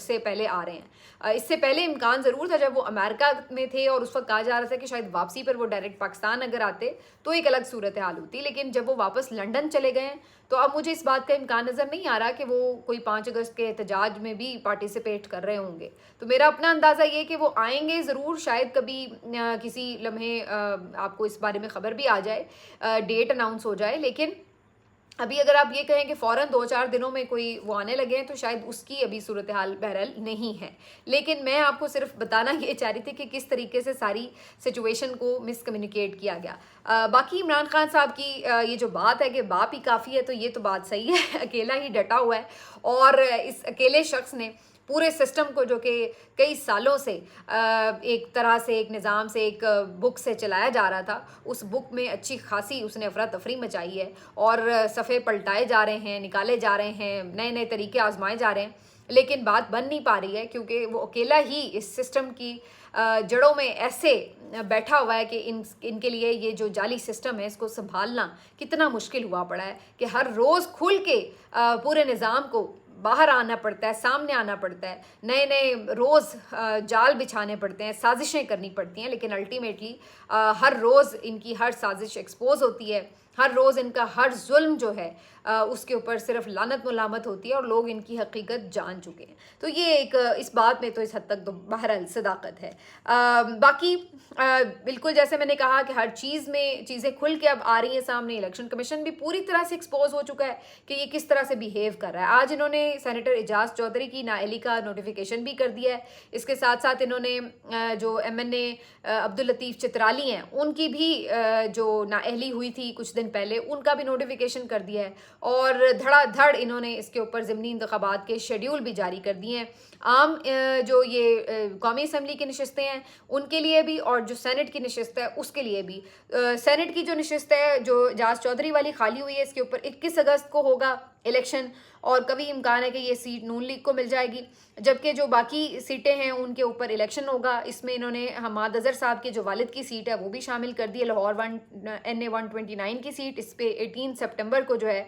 سے پہلے آ رہے ہیں۔ اس سے پہلے امکان ضرور تھا جب وہ امریکہ میں تھے، اور اس وقت کہا جا رہا تھا کہ شاید واپسی پر وہ ڈائریکٹ پاکستان اگر آتے تو ایک الگ صورتحال ہوتی، لیکن جب وہ واپس لنڈن چلے گئے ہیں تو اب مجھے اس بات کا امکان نظر نہیں آ رہا کہ وہ کوئی 5 اگست کے احتجاج میں بھی پارٹیسپیٹ کر رہے ہوں گے۔ تو میرا اپنا اندازہ یہ کہ وہ آئیں گے ضرور، شاید کبھی کسی لمحے آپ کو اس بارے میں خبر بھی آ جائے، ڈیٹ اناؤنس ہو جائے، لیکن ابھی اگر آپ یہ کہیں کہ فوراً 2-4 دنوں میں کوئی وہ آنے لگے ہیں تو شاید اس کی ابھی صورتحال بہرحال نہیں ہے۔ لیکن میں آپ کو صرف بتانا یہ چاہ رہی تھی کہ کس طریقے سے ساری سچویشن کو مس کمیونیکیٹ کیا گیا۔ باقی عمران خان صاحب کی یہ جو بات ہے کہ باپ ہی کافی ہے، تو یہ تو بات صحیح ہے، اکیلا ہی ڈٹا ہوا ہے، اور اس اکیلے شخص نے پورے سسٹم کو جو کہ کئی سالوں سے ایک طرح سے ایک نظام سے ایک بک سے چلایا جا رہا تھا، اس بک میں اچھی خاصی اس نے افراتفری مچائی ہے، اور صفحے پلٹائے جا رہے ہیں، نکالے جا رہے ہیں، نئے نئے طریقے آزمائے جا رہے ہیں، لیکن بات بن نہیں پا رہی ہے کیونکہ وہ اکیلا ہی اس سسٹم کی جڑوں میں ایسے بیٹھا ہوا ہے کہ ان کے لیے یہ جو جعلی سسٹم ہے اس کو سنبھالنا کتنا مشکل ہوا پڑا ہے کہ ہر روز کھل کے پورے نظام کو باہر آنا پڑتا ہے، سامنے آنا پڑتا ہے، نئے نئے روز جال بچھانے پڑتے ہیں، سازشیں کرنی پڑتی ہیں، لیکن الٹیمیٹلی ہر روز ان کی ہر سازش ایکسپوز ہوتی ہے، ہر روز ان کا ہر ظلم جو ہے اس کے اوپر صرف لعنت ملامت ہوتی ہے، اور لوگ ان کی حقیقت جان چکے ہیں۔ تو یہ ایک اس بات میں تو اس حد تک تو بہرحال صداقت ہے۔ باقی بالکل جیسے میں نے کہا کہ ہر چیز میں چیزیں کھل کے اب آ رہی ہیں سامنے، الیکشن کمیشن بھی پوری طرح سے ایکسپوز ہو چکا ہے کہ یہ کس طرح سے بیہیو کر رہا ہے۔ آج انہوں نے سینیٹر اعجاز چودھری کی نااہلی کا نوٹیفیکیشن بھی کر دیا ہے، اس کے ساتھ ساتھ انہوں نے جو MNA عبداللطیف چترالی ہیں ان کی بھی جو نااہلی ہوئی تھی کچھ دن پہلے، ان کا بھی نوٹیفیکیشن کر دیا ہے، اور دھڑا دھڑ انہوں نے اس کے اوپر ضمنی انتخابات کے شیڈیول بھی جاری کر دیے ہیں۔ عام جو یہ قومی اسمبلی کی نشستیں ہیں ان کے لیے بھی، اور جو سینٹ کی نشست ہے اس کے لیے بھی۔ سینٹ کی جو نشست ہے جو اعجاز چودھری والی خالی ہوئی ہے، اس کے اوپر 21 اگست کو ہوگا الیکشن، اور کبھی امکان ہے کہ یہ سیٹ نون لیگ کو مل جائے گی، جبکہ جو باقی سیٹیں ہیں ان کے اوپر الیکشن ہوگا۔ اس میں انہوں نے حماد اظہر صاحب کے جو والد کی سیٹ ہے وہ بھی شامل کر دی ہے، لاہور NA 129 کی سیٹ، اس پہ 18 سپٹمبر کو جو ہے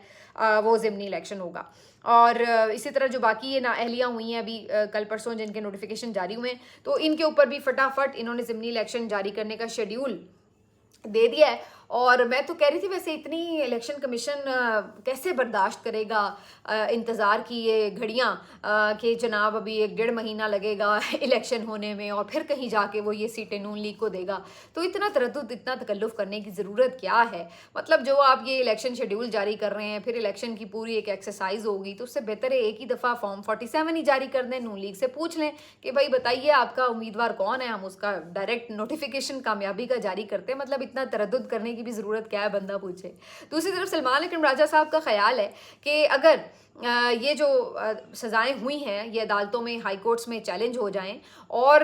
وہ ضمنی الیکشن ہوگا۔ اور اسی طرح جو باقی یہ نااہلیاں ہوئی ہیں ابھی کل پرسوں جن کے نوٹیفیکیشن جاری ہوئے ہیں، تو ان کے اوپر بھی فٹافٹ انہوں نے ضمنی الیکشن جاری کرنے کا شیڈیول دے دیا ہے۔ اور میں تو کہہ رہی تھی ویسے اتنی الیکشن کمیشن کیسے برداشت کرے گا انتظار کی یہ گھڑیاں کہ جناب ابھی 1-1.5 مہینہ لگے گا الیکشن ہونے میں، اور پھر کہیں جا کے وہ یہ سیٹیں نون لیگ کو دے گا۔ تو اتنا تردد، اتنا تکلف کرنے کی ضرورت کیا ہے؟ مطلب جو آپ یہ الیکشن شیڈیول جاری کر رہے ہیں، پھر الیکشن کی پوری ایک ایکسرسائز ہوگی، تو اس سے بہتر ہے ایک ہی دفعہ فارم 47 ہی جاری کر دیں، نون لیگ سے پوچھ لیں کہ بھائی بتائیے آپ کا امیدوار کون ہے، ہم اس کا ڈائریکٹ نوٹیفیکیشن کامیابی کا جاری کرتے ہیں۔ مطلب اتنا تردد کرنے کی بھی ضرورت کیا ہے، بندہ پوچھے۔ دوسری طرف سلمان اکرم راجہ صاحب کا خیال ہے کہ اگر یہ جو سزائیں ہوئی ہیں یہ عدالتوں میں، ہائی کورٹس میں چیلنج ہو جائیں، اور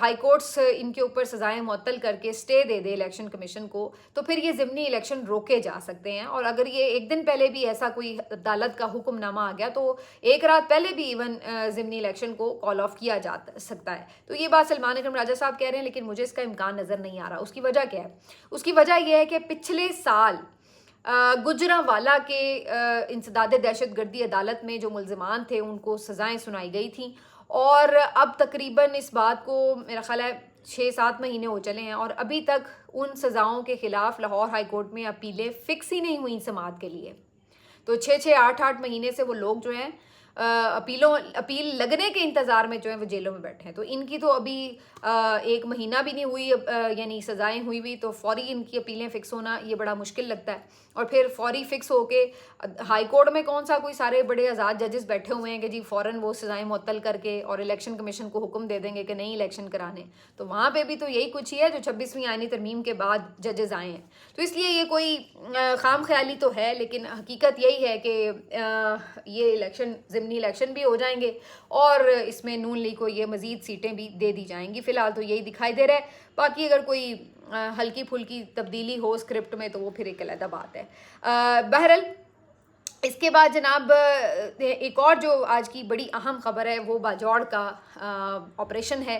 ہائی کورٹس ان کے اوپر سزائیں معطل کر کے اسٹے دے دے الیکشن کمیشن کو، تو پھر یہ ضمنی الیکشن روکے جا سکتے ہیں۔ اور اگر یہ ایک دن پہلے بھی ایسا کوئی عدالت کا حکم نامہ آ گیا تو ایک رات پہلے بھی ایون ضمنی الیکشن کو کال آف کیا جا سکتا ہے۔ تو یہ بات سلمان اکرم راجہ صاحب کہہ رہے ہیں، لیکن مجھے اس کا امکان نظر نہیں آ رہا۔ اس کی وجہ کیا ہے؟ اس کی وجہ یہ ہے کہ پچھلے سال گجرانوالہ کے انسداد دہشت گردی عدالت میں جو ملزمان تھے ان کو سزائیں سنائی گئی تھیں، اور اب تقریباً اس بات کو میرا خیال ہے 6-7 مہینے ہو چلے ہیں، اور ابھی تک ان سزاؤں کے خلاف لاہور ہائی کورٹ میں اپیلیں فکس ہی نہیں ہوئیں سماعت کے لیے۔ تو 6-8 مہینے سے وہ لوگ جو ہیں اپیل لگنے کے انتظار میں جو ہیں وہ جیلوں میں بیٹھے ہیں۔ تو ان کی تو ابھی 1 مہینہ بھی نہیں ہوئی یعنی سزائیں ہوئی ہوئی، تو فوری ان کی اپیلیں فکس ہونا یہ بڑا مشکل لگتا ہے۔ اور پھر فوری فکس ہو کے ہائی کورٹ میں کون سا کوئی سارے بڑے آزاد ججز بیٹھے ہوئے ہیں کہ جی فوراً وہ سزائیں معطل کر کے اور الیکشن کمیشن کو حکم دے دیں گے کہ نہیں الیکشن کرانے۔ تو وہاں پہ بھی تو یہی کچھ ہی ہے جو 26ویں آئینی ترمیم کے بعد ججز آئے ہیں۔ تو اس لیے یہ کوئی خام خیالی تو ہے، لیکن حقیقت یہی ہے کہ یہ الیکشن ضمنی الیکشن بھی ہو جائیں گے، اور اس میں نون لیگ کو یہ مزید سیٹیں بھی دے دی جائیں گی۔ فی الحال تو یہی دکھائی دے رہا ہے، باقی اگر کوئی ہلکی پھلکی تبدیلی ہو اسکرپٹ میں تو وہ پھر ایک علیحدہ بات ہے۔ بہرحال اس کے بعد جناب ایک اور جو آج کی بڑی اہم خبر ہے وہ باجوڑ کا آپریشن ہے۔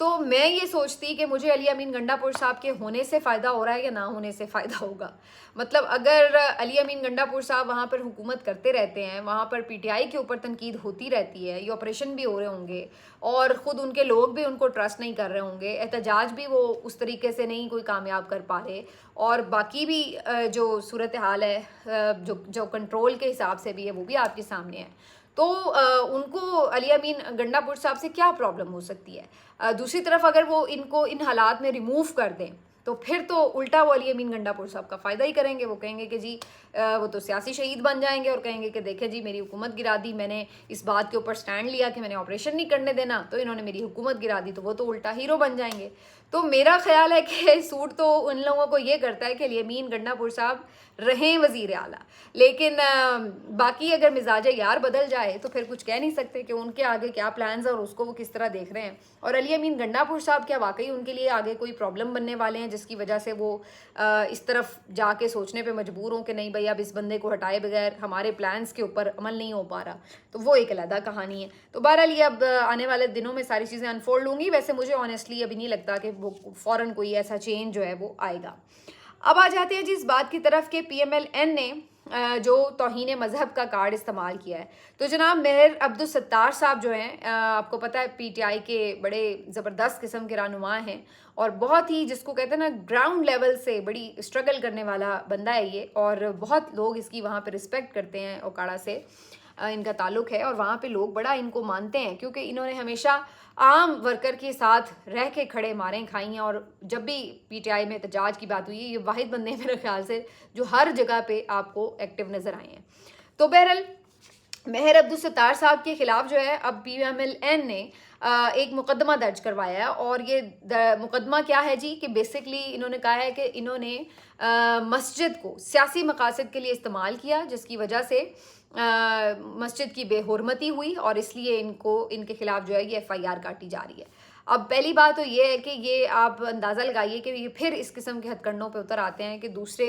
تو میں یہ سوچتی کہ مجھے علی امین گنڈا پور صاحب کے ہونے سے فائدہ ہو رہا ہے یا نہ ہونے سے فائدہ ہوگا. مطلب اگر علی امین گنڈا پور صاحب وہاں پر حکومت کرتے رہتے ہیں, وہاں پر پی ٹی آئی کے اوپر تنقید ہوتی رہتی ہے, یہ آپریشن بھی ہو رہے ہوں گے اور خود ان کے لوگ بھی ان کو ٹرسٹ نہیں کر رہے ہوں گے, احتجاج بھی وہ اس طریقے سے نہیں کوئی کامیاب کر پا رہے, اور باقی بھی جو صورتحال ہے جو کنٹرول کے حساب سے بھی ہے وہ بھی آپ کے سامنے ہے, تو ان کو علی امین گنڈا پور صاحب سے کیا پرابلم ہو سکتی ہے. دوسری طرف اگر وہ ان کو ان حالات میں ریموو کر دیں تو پھر تو الٹا وہ علی امین گنڈا پور صاحب کا فائدہ ہی کریں گے. وہ کہیں گے کہ جی وہ تو سیاسی شہید بن جائیں گے اور کہیں گے کہ دیکھیں جی میری حکومت گرا دی, میں نے اس بات کے اوپر سٹینڈ لیا کہ میں نے آپریشن نہیں کرنے دینا, تو انہوں نے میری حکومت گرا دی, تو وہ تو الٹا ہیرو بن جائیں گے. تو میرا خیال ہے کہ سوٹ تو ان لوگوں کو یہ کرتا ہے کہ علی امین گنڈا پور صاحب رہیں وزیر اعلیٰ, لیکن باقی اگر مزاج یار بدل جائے تو پھر کچھ کہہ نہیں سکتے کہ ان کے آگے کیا پلانز ہیں اور اس کو وہ کس طرح دیکھ رہے ہیں. اور علی امین گنڈا پور صاحب کیا واقعی ان کے لیے آگے کوئی پرابلم بننے والے ہیں جس کی وجہ سے وہ اس طرف جا کے سوچنے پہ مجبور ہوں کہ نہیں بھائی اب اس بندے کو ہٹائے بغیر ہمارے پلانز کے اوپر عمل نہیں ہو پا رہا, تو وہ ایک علیحدہ کہانی ہے. تو بہرحال یہ اب آنے والے دنوں میں ساری چیزیں انفولڈ ہوں گی. ویسے مجھے آنیسٹلی ابھی نہیں لگتا کہ وہ فوراً کوئی ایسا چینج جو ہے وہ آئے گا. اب آ جاتے ہیں جی اس بات کی طرف کہ پی ایم ایل این نے جو توہین مذہب کا کارڈ استعمال کیا ہے. تو جناب مہر عبدالستار صاحب جو ہیں, آپ کو پتہ ہے پی ٹی آئی کے بڑے زبردست قسم کے رہنما ہیں اور بہت ہی جس کو کہتے ہیں نا گراؤنڈ لیول سے بڑی اسٹرگل کرنے والا بندہ ہے یہ, اور بہت لوگ اس کی وہاں پہ رسپیکٹ کرتے ہیں, اوکاڑا سے ان کا تعلق ہے اور وہاں پہ لوگ بڑا ان کو مانتے ہیں کیونکہ انہوں نے ہمیشہ عام ورکر کے ساتھ رہ کے کھڑے ماریں کھائی ہیں. اور جب بھی پی ٹی آئی میں احتجاج کی بات ہوئی ہے, یہ واحد بندے ہیں میرے خیال سے جو ہر جگہ پہ آپ کو ایکٹیو نظر آئے ہیں. تو بہرحال مہر عبدالستار صاحب کے خلاف جو ہے اب پی ایم ایل این نے ایک مقدمہ درج کروایا ہے. اور یہ مقدمہ کیا ہے جی کہ بیسکلی انہوں نے کہا ہے کہ انہوں نے مسجد کو سیاسی مقاصد کے لیے استعمال کیا, جس کی وجہ سے مسجد کی بے حرمتی ہوئی اور اس لیے ان کے خلاف جو ہے یہ ایف آئی آر کاٹی جا رہی ہے. اب پہلی بات تو یہ ہے کہ یہ آپ اندازہ لگائیے کہ یہ پھر اس قسم کے ہتھ کنڈوں پہ اتر آتے ہیں کہ دوسرے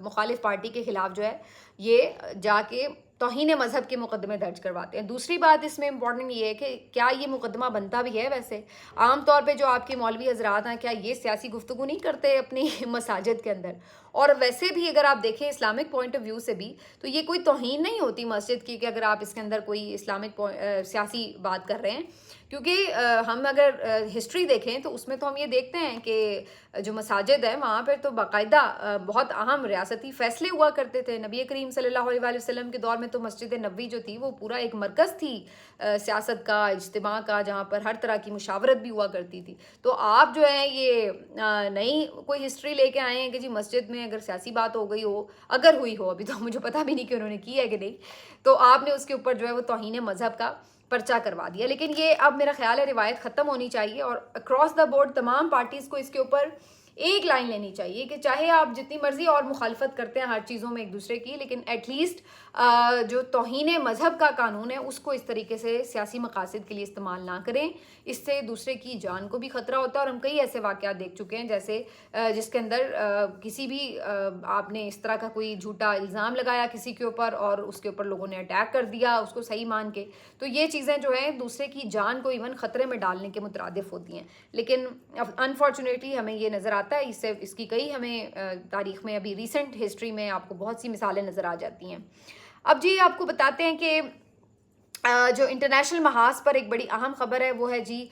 مخالف پارٹی کے خلاف جو ہے یہ جا کے توہین مذہب کے مقدمے درج کرواتے ہیں. دوسری بات اس میں امپورٹنٹ یہ ہے کہ کیا یہ مقدمہ بنتا بھی ہے. ویسے عام طور پہ جو آپ کے مولوی حضرات ہیں کیا یہ سیاسی گفتگو نہیں کرتے اپنی مساجد کے اندر, اور ویسے بھی اگر آپ دیکھیں اسلامک پوائنٹ آف ویو سے بھی تو یہ کوئی توہین نہیں ہوتی مسجد کی کہ اگر آپ اس کے اندر کوئی اسلامک سیاسی بات کر رہے ہیں, کیونکہ ہم اگر ہسٹری دیکھیں تو اس میں تو ہم یہ دیکھتے ہیں کہ جو مساجد ہے وہاں پر تو باقاعدہ بہت اہم ریاستی فیصلے ہوا کرتے تھے. نبی کریم صلی اللہ علیہ وسلم کے دور میں تو مسجد نبوی جو تھی وہ پورا ایک مرکز تھی سیاست کا, اجتماع کا, جہاں پر ہر طرح کی مشاورت بھی ہوا کرتی تھی. تو آپ جو ہے یہ نئی کوئی ہسٹری لے کے آئے ہیں کہ جی مسجد میں اگر سیاسی بات ہو گئی ہو, اگر ہوئی ہو, ابھی تو مجھے پتہ بھی نہیں کہ انہوں نے کی ہے کہ نہیں, تو آپ نے اس کے اوپر جو ہے وہ توہین مذہب کا پرچہ کروا دیا. لیکن یہ اب میرا خیال ہے روایت ختم ہونی چاہیے اور اکراس دا بورڈ تمام پارٹیز کو اس کے اوپر ایک لائن لینی چاہیے کہ چاہے آپ جتنی مرضی اور مخالفت کرتے ہیں ہر چیزوں میں ایک دوسرے کی, لیکن ایٹ لیسٹ جو توہین مذہب کا قانون ہے اس کو اس طریقے سے سیاسی مقاصد کے لیے استعمال نہ کریں. اس سے دوسرے کی جان کو بھی خطرہ ہوتا ہے, اور ہم کئی ایسے واقعات دیکھ چکے ہیں جیسے جس کے اندر کسی بھی آپ نے اس طرح کا کوئی جھوٹا الزام لگایا کسی کے اوپر اور اس کے اوپر لوگوں نے اٹیک کر دیا اس کو صحیح مان کے, تو یہ چیزیں جو ہیں دوسرے کی جان کو ایون خطرے میں ڈالنے کے مترادف ہوتی ہیں. لیکن انفارچونیٹلی ہمیں یہ نظر آتا ہے, اس کی کئی ہمیں تاریخ میں ابھی ریسنٹ ہسٹری میں آپ کو بہت سی مثالیں نظر آ جاتی ہیں. اب جی آپ کو بتاتے ہیں کہ جو انٹرنیشنل محاذ پر ایک بڑی اہم خبر ہے وہ ہے جی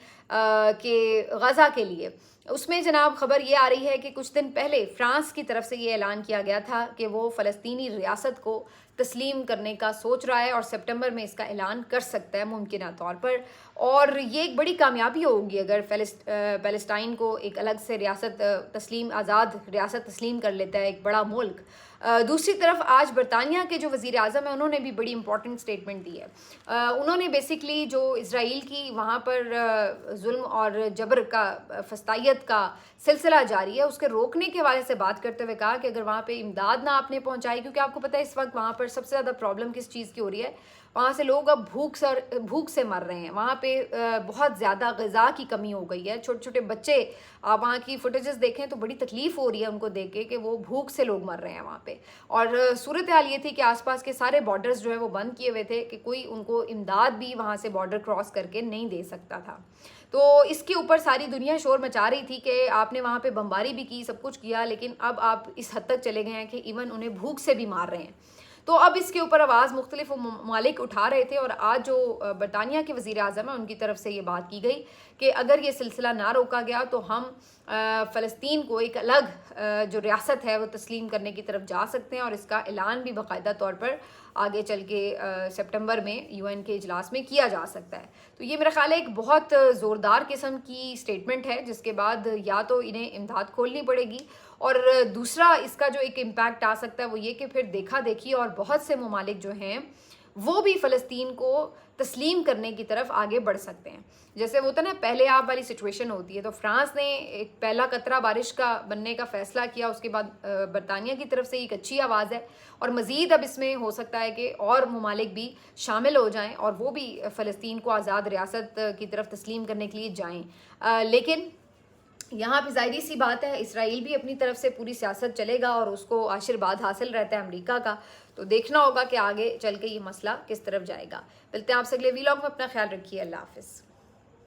کہ غزہ کے لیے اس میں جناب خبر یہ آ رہی ہے کہ کچھ دن پہلے فرانس کی طرف سے یہ اعلان کیا گیا تھا کہ وہ فلسطینی ریاست کو تسلیم کرنے کا سوچ رہا ہے اور سپٹمبر میں اس کا اعلان کر سکتا ہے ممکنہ طور پر, اور یہ ایک بڑی کامیابی ہوگی اگر فلسطین کو ایک الگ سے ریاست تسلیم, آزاد ریاست تسلیم کر لیتا ہے ایک بڑا ملک. دوسری طرف آج برطانیہ کے جو وزیر اعظم ہیں انہوں نے بھی بڑی امپورٹنٹ سٹیٹمنٹ دی ہے. انہوں نے بیسکلی جو اسرائیل کی وہاں پر ظلم اور جبر کا فسطائیت کا سلسلہ جاری ہے اس کے روکنے کے حوالے سے بات کرتے ہوئے کہا کہ اگر وہاں پہ امداد نہ آپ نے پہنچائی, کیونکہ آپ کو پتہ ہے اس وقت وہاں پر سب سے زیادہ پرابلم کس چیز کی ہو رہی ہے, وہاں سے لوگ اب بھوک سے مر رہے ہیں. وہاں پہ بہت زیادہ غذا کی کمی ہو گئی ہے. چھوٹے چھوٹے بچے, آپ وہاں کی فوٹیجز دیکھیں تو بڑی تکلیف ہو رہی ہے ان کو دیکھ کے کہ وہ بھوک سے لوگ مر رہے ہیں وہاں پہ. اور صورتحال یہ تھی کہ آس پاس کے سارے بارڈرز جو ہے وہ بند کیے ہوئے تھے کہ کوئی ان کو امداد بھی وہاں سے بارڈر کراس کر کے نہیں دے سکتا تھا. تو اس کے اوپر ساری دنیا شور مچا رہی تھی کہ آپ نے وہاں پہ بمباری بھی کی, سب کچھ کیا, لیکن اب آپ اس حد تک چلے گئے ہیں کہ ایون انہیں بھوک سے بھی مار رہے ہیں. تو اب اس کے اوپر آواز مختلف ممالک اٹھا رہے تھے, اور آج جو برطانیہ کے وزیر اعظم ہیں ان کی طرف سے یہ بات کی گئی کہ اگر یہ سلسلہ نہ روکا گیا تو ہم فلسطین کو ایک الگ جو ریاست ہے وہ تسلیم کرنے کی طرف جا سکتے ہیں, اور اس کا اعلان بھی باقاعدہ طور پر آگے چل کے سپٹمبر میں UN کے اجلاس میں کیا جا سکتا ہے. تو یہ میرا خیال ہے ایک بہت زوردار قسم کی سٹیٹمنٹ ہے, جس کے بعد یا تو انہیں امداد کھولنی پڑے گی, اور دوسرا اس کا جو ایک امپیکٹ آ سکتا ہے وہ یہ کہ پھر دیکھا دیکھی اور بہت سے ممالک جو ہیں وہ بھی فلسطین کو تسلیم کرنے کی طرف آگے بڑھ سکتے ہیں. جیسے وہ تو نا پہلے آپ والی سچویشن ہوتی ہے, تو فرانس نے ایک پہلا قطرہ بارش کا بننے کا فیصلہ کیا, اس کے بعد برطانیہ کی طرف سے ایک اچھی آواز ہے, اور مزید اب اس میں ہو سکتا ہے کہ اور ممالک بھی شامل ہو جائیں اور وہ بھی فلسطین کو آزاد ریاست کی طرف تسلیم کرنے کے لیے جائیں. لیکن یہاں پہ ظاہری سی بات ہے اسرائیل بھی اپنی طرف سے پوری سیاست چلے گا, اور اس کو آشیرواد حاصل رہتا ہے امریکہ کا. تو دیکھنا ہوگا کہ آگے چل کے یہ مسئلہ کس طرف جائے گا. ملتے ہیں آپ سے اگلے ویلاگ میں, اپنا خیال رکھیے, اللہ حافظ.